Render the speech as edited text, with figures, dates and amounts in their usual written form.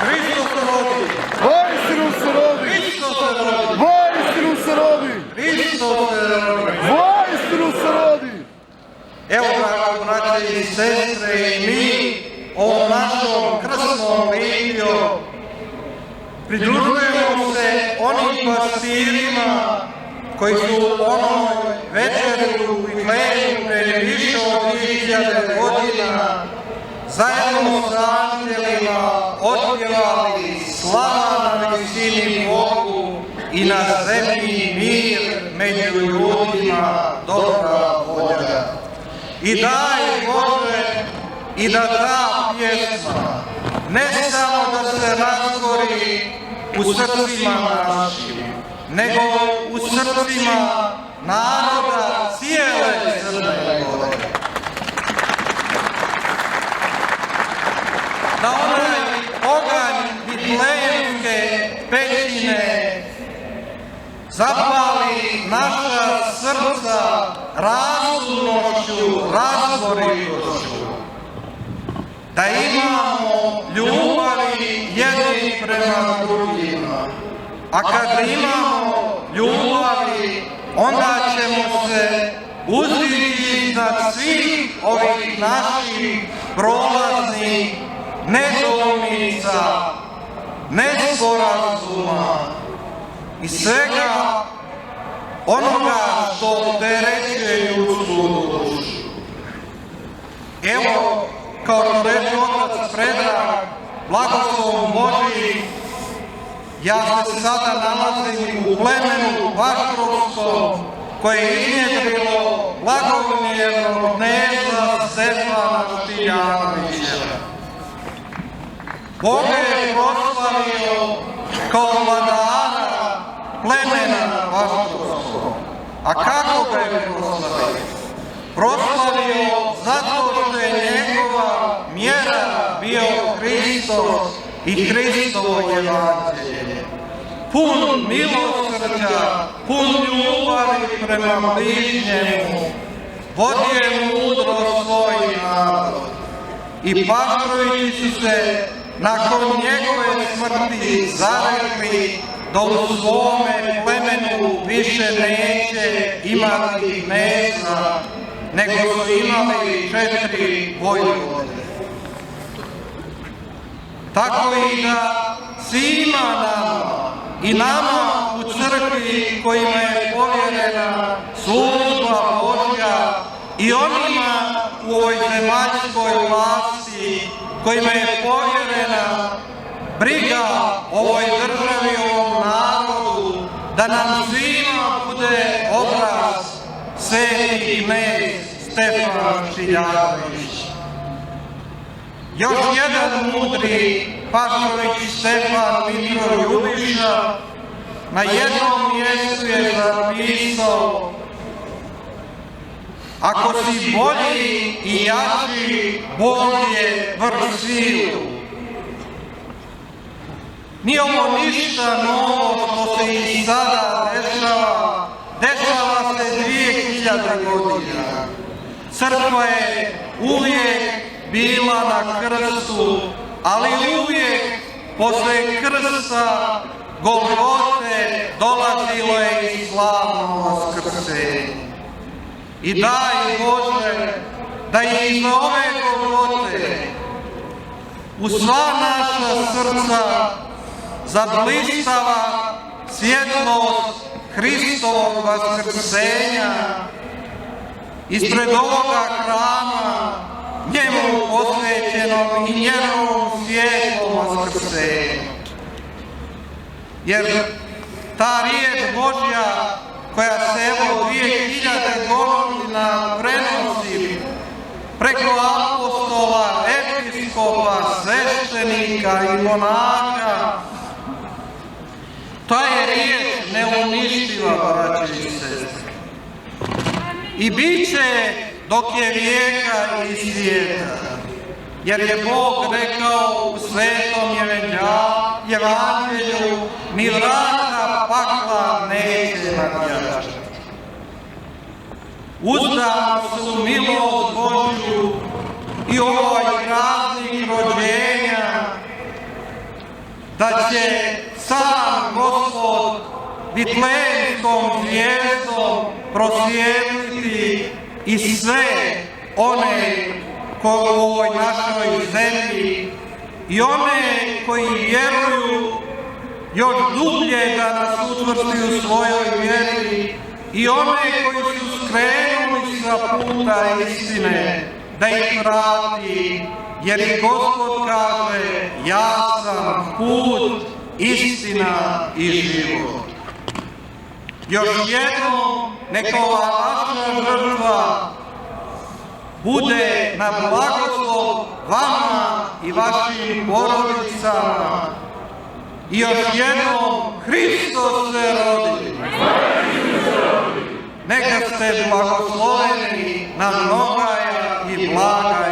Hristos se rodi! Voistinu se rodi! Hristos se rodi! Voistinu se rodi! Hristos se rodi! Voistinu se rodi! Evo, drago braće i sestre, i mi ovom našom krsnom litijom pridružujemo se onim pastirima koji su onoj večeri u Vitlejemu prije više od 2000 godina zajedno s anđelima otpjevali slava na visini Bogu i na zemlji mir među ljudima dobra volja. I daj Bože i da ta pjesma ne samo da se razgori u srcima našim, nego u srcima naroda cijele Crne Gore. Da onaj oganj Vitlejemske pećine zapali naša srca razumnošću, razboritošću, da imamo ljubavi jedni prema drugima, a kad imamo ljubavi, onda ćemo se uzdići iznad svih ovih naših prolaznih nedoumica, nesporazuma i svega onoga što opterećuje ljudsku dušu. Evo, kao što reče otac Predrag, blagoslovom Božijim, ja se sada nalazim u plemenu Baštrovskom, koje je iznjedrilo blagovjernog kneza Stefana Štiljanovića. Boga je proslavio kao vladara plemena Baštrovskog. A kako ga je proslavio? Proslavio zato što je njegova mjera bio Hristos i Hristovo evanđelje. Pun milosrđa, pun ljubavi prema bližnjemu, vodio je mudro svoj narod. I Baštrovići su se nakon njegove smrti zarekli da u svome plemenu više neće imati kneza, nego su imali 4 vojvode. Tako i da svima nama i nama u crkvi kojima je povjerena služba Božja i onima u ovoj zemaljskoj vlasti kojima je povjerena briga o ovoj državi, o ovom narodu, da nam svima bude obraz sveti knez Stefan Štiljanović. Još jedan mudri Paštović Stefan Mitro Ljubiša na jednom mjestu je zapisao: ako si bolji i jači, Bog je vrh silu. Nije ovo ništa novo što se i sada dešava. Dešava se 2000 godina. Crkva je uvijek bila na krstu, ali uvijek posle krsta Golgote dolazilo je i slavno vaskrsenje. I daj Bože da i iza ove Golgote u sva naša srca zablistava svjetlost Hristovog vaskrsenja ispred ovoga hrama, njemu posvećenom i njegovom svijetlom vaskrsenju. Jer ta riječ Božja koja se evo 2000 godina prenosi preko apostola, episkopa, sveštenika i monaha, ta je riječ neuništiva, braće i sestre. I bit će dok je vijeka i svijeta, jer je Bog rekao u svetom evanđelju: ni vrata pakla neće nadjačati. Uzdamo se u milost Božju i ovaj praznik rođenja da će sam Gospod vitlejskom zvijezdom prosvijetliti i sve one koji u ovoj našoj zemlji i one koji vjeruju još dublje da nas učvrsti u svojoj vjeri i one koji su skrenuli sa puta istine, da ih vrati, jer i Gospod kaže, ja sam put, istina i život. Još jednom, neka ova vaša žrtva bude na blagoslov vama i vašim porodicama. I još jednom, Hristos se rodi. Neka ste blagosloveni na mnogaja i blaga